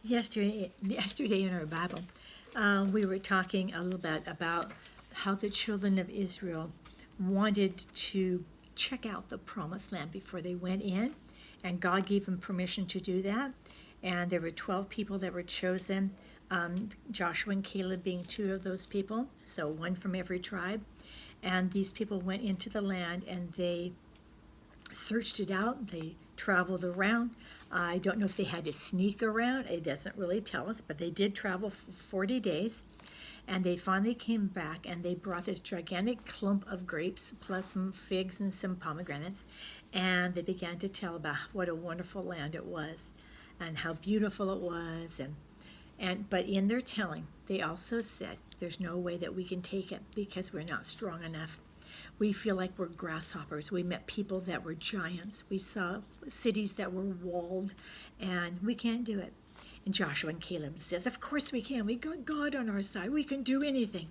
Yesterday in our Bible, we were talking a little bit about how the children of Israel wanted to check out the promised land before they went in, and God gave them permission to do that. And there were 12 people that were chosen, Joshua and Caleb being two of those people, so one from every tribe. And these people went into the land and they searched it out. They traveled around. I don't know if they had to sneak around. It doesn't really tell us, but they did travel for 40 days. And they finally came back and they brought this gigantic clump of grapes plus some figs and some pomegranates. And they began to tell about what a wonderful land it was and how beautiful it was. But in their telling, they also said, there's no way that we can take it because we're not strong enough. We feel like we're grasshoppers. We met people that were giants. We saw cities that were walled, and we can't do it. And Joshua and Caleb says, of course we can. We got God on our side. We can do anything.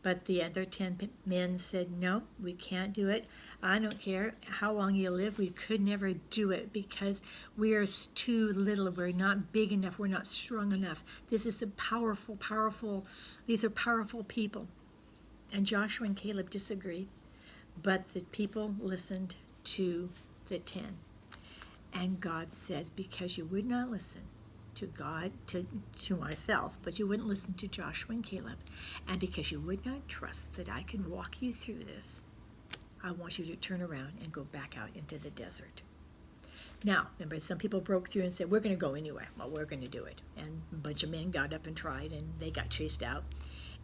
But the other 10 men said, no, we can't do it. I don't care how long you live. We could never do it because we are too little. We're not big enough. We're not strong enough. This is a these are powerful people. And Joshua and Caleb disagreed. But the people listened to the 10. And God said, because you would not listen to God, to myself, but you wouldn't listen to Joshua and Caleb, and because you would not trust that I could walk you through this, I want you to turn around and go back out into the desert. Now, remember, some people broke through and said, we're going to go anyway. Well, we're going to do it. And a bunch of men got up and tried, and they got chased out.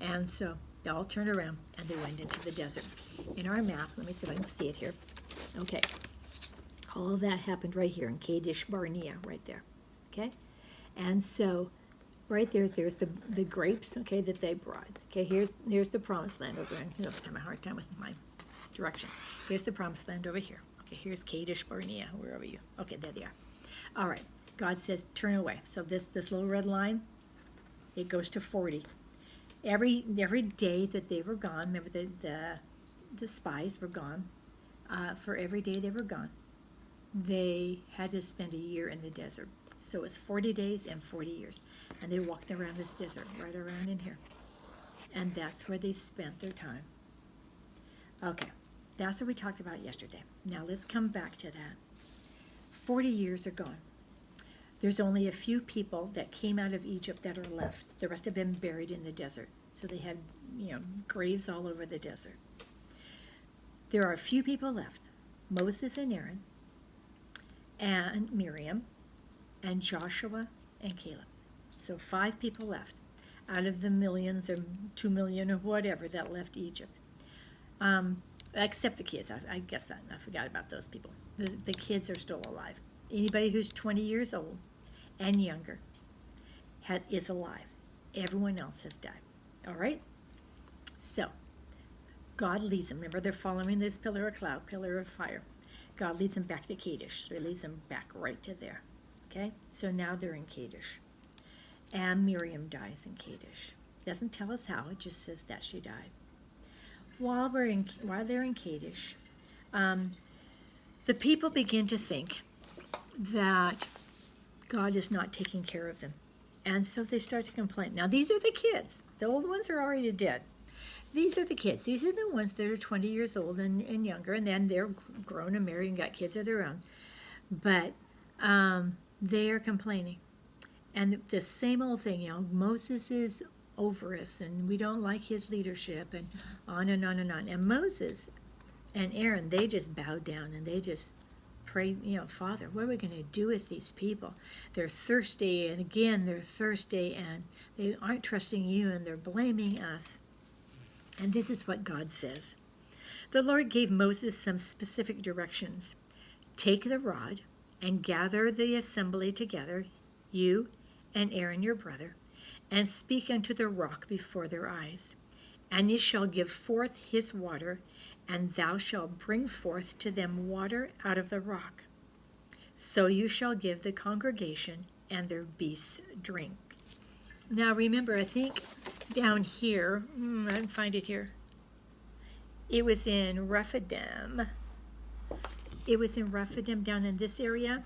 And so they all turned around, and they went into the desert. In our map, let me see if I can see it here. Okay. All that happened right here in Kadesh Barnea, right there. Okay? And so right there's the grapes, okay, that they brought. Okay, here's the promised land over there. I'm having a hard time with my direction. Here's the promised land over here. Okay, here's Kadesh Barnea. Where are you? Okay, there they are. All right. God says turn away. So this little red line, it goes to 40. Every day that they were gone, remember the spies were gone. For every day they were gone, they had to spend a year in the desert. So it was 40 days and 40 years. And they walked around this desert, right around in here. And that's where they spent their time. Okay, that's what we talked about yesterday. Now let's come back to that. 40 years are gone. There's only a few people that came out of Egypt that are left. The rest have been buried in the desert. So they had, graves all over the desert. There are a few people left. Moses and Aaron and Miriam and Joshua and Caleb. So 5 people left out of the millions or 2 million or whatever that left Egypt. Except the kids. I guess that I forgot about those people. The kids are still alive. Anybody who's 20 years old and younger is alive. Everyone else has died. All right? So God leads them. Remember, they're following this pillar of cloud, pillar of fire. God leads them back to Kadesh. So he leads them back right to there. Okay, so now they're in Kadesh. And Miriam dies in Kadesh. Doesn't tell us how, it just says that she died. While they're in Kadesh, the people begin to think that God is not taking care of them. And so they start to complain. Now these are the kids. The old ones are already dead. These are the kids. These are the ones that are 20 years old and younger, and then they're grown and married and got kids of their own. But they are complaining. And the same old thing, Moses is over us and we don't like his leadership and on and on and on. And Moses and Aaron, they just bowed down and they just prayed, Father, what are we going to do with these people? They're thirsty and again they're thirsty and they aren't trusting you and they're blaming us. And this is what God says. The Lord gave Moses some specific directions. Take the rod and gather the assembly together, you and Aaron your brother, and speak unto the rock before their eyes. And it shall give forth his water, and thou shalt bring forth to them water out of the rock. So you shall give the congregation and their beasts drink. Now remember, I think down here, I didn't find it here. It was in Rephidim. It was in Rephidim down in this area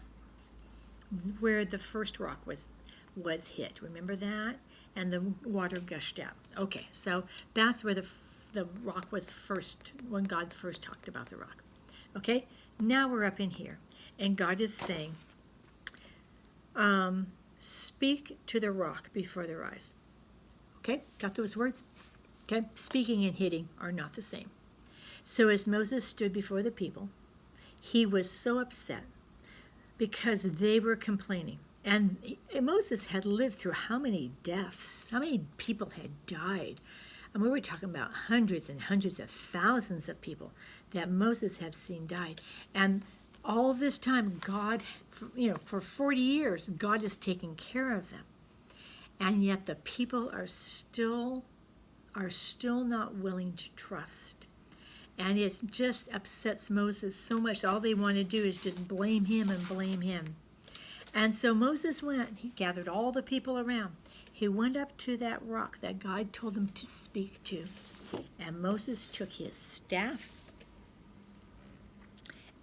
where the first rock was. was hit. Remember that? And the water gushed out. Okay, so that's where the rock was first, when God first talked about the rock. Okay, now we're up in here, and God is saying, speak to the rock before their eyes. Okay, got those words? Okay, speaking and hitting are not the same. So as Moses stood before the people, he was so upset because they were complaining. And Moses had lived through how many deaths, how many people had died. And we were talking about hundreds and hundreds of thousands of people that Moses had seen died. And all this time, God, for 40 years, God is taking care of them. And yet the people are still not willing to trust. And it just upsets Moses so much. All they want to do is just blame him and blame him. And so Moses went, he gathered all the people around. He went up to that rock that God told him to speak to. And Moses took his staff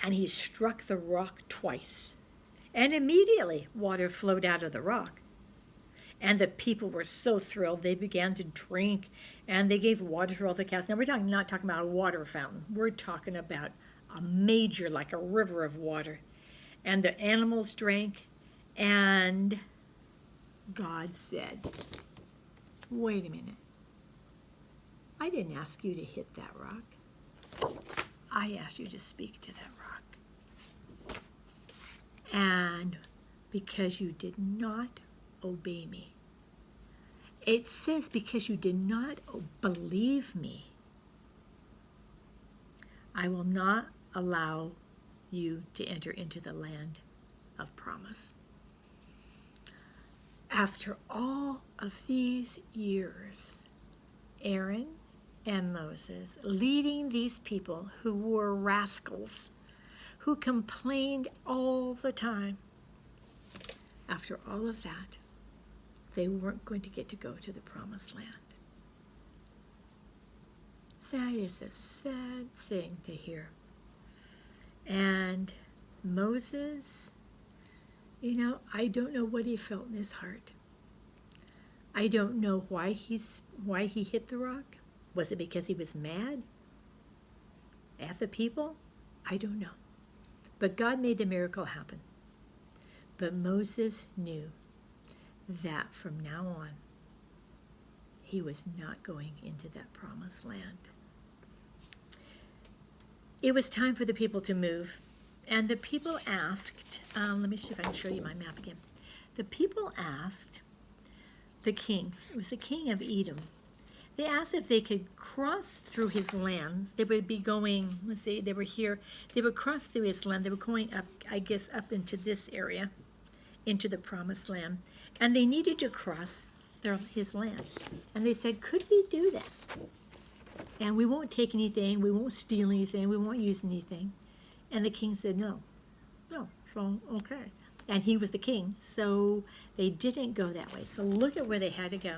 and he struck the rock twice. And immediately water flowed out of the rock. And the people were so thrilled, they began to drink, and they gave water to all the cows. Now, we're not talking about a water fountain. We're talking about a major, like a river of water. And the animals drank, and God said, wait a minute. I didn't ask you to hit that rock. I asked you to speak to that rock. And because you did not obey me. It says because you did not believe me, I will not allow you to enter into the land of promise. After all of these years, Aaron and Moses leading these people who were rascals, who complained all the time, after all of that, they weren't going to get to go to the promised land. That is a sad thing to hear. And Moses, I don't know what he felt in his heart. I don't know why he hit the rock. Was it because he was mad at the people? I don't know. But God made the miracle happen. But Moses knew that from now on, he was not going into that promised land. It was time for the people to move. And the people asked, let me see if I can show you my map again. The people asked the king, it was the king of Edom, they asked if they could cross through his land. They would be going, let's see, they were here. They would cross through his land. They were going up, I guess, up into this area, into the promised land. And they needed to cross his land. And they said, could we do that? And we won't take anything. We won't steal anything. We won't use anything. And the king said, no. So, okay. And he was the king. So they didn't go that way. So look at where they had to go.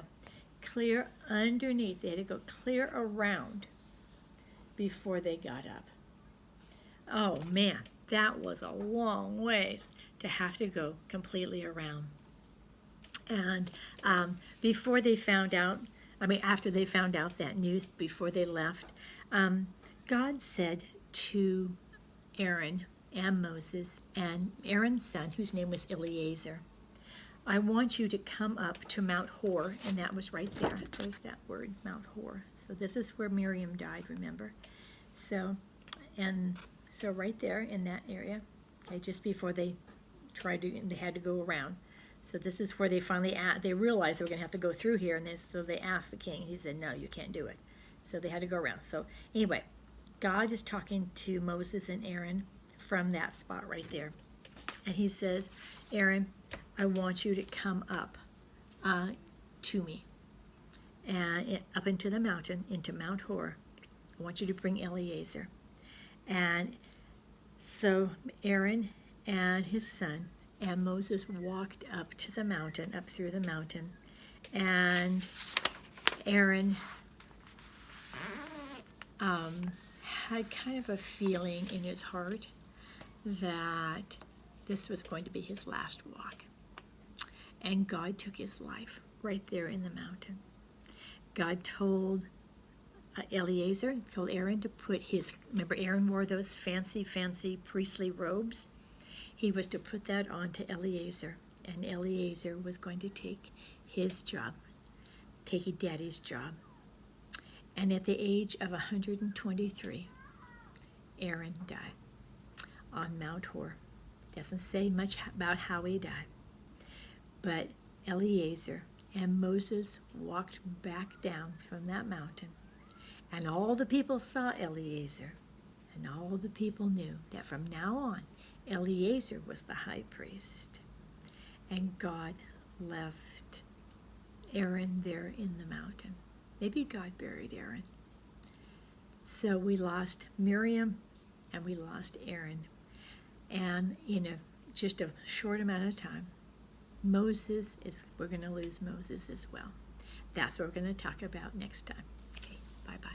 Clear underneath. They had to go clear around before they got up. Oh, man. That was a long ways to have to go completely around. And before they found out, after they found out that news, before they left, God said to Aaron and Moses and Aaron's son, whose name was Eleazar, I want you to come up to Mount Hor, and that was right there. There's that word, Mount Hor. So this is where Miriam died, remember? So right there in that area, okay, just before they had to go around. So this is where they finally they realized they were going to have to go through here, and so they asked the king. He said, no, you can't do it. So they had to go around. So anyway, God is talking to Moses and Aaron from that spot right there. And he says, Aaron, I want you to come up to me, and up into the mountain, into Mount Hor. I want you to bring Eleazar. And so Aaron and his son and Moses walked up to the mountain, up through the mountain, and Aaron had kind of a feeling in his heart that this was going to be his last walk. and God took his life right there in the mountain. God told Eleazar, told Aaron to put his, remember Aaron wore those fancy priestly robes? He was to put that onto Eleazar, and Eleazar was going to take his job, take daddy's job. And at the age of 123, Aaron died on Mount Hor. Doesn't say much about how he died, but Eleazar and Moses walked back down from that mountain, and all the people saw Eleazar, and all the people knew that from now on, Eleazar was the high priest, and God left Aaron there in the mountain. Maybe God buried Aaron. So we lost Miriam and we lost Aaron. And in just a short amount of time, we're going to lose Moses as well. That's what we're going to talk about next time. Okay, bye-bye.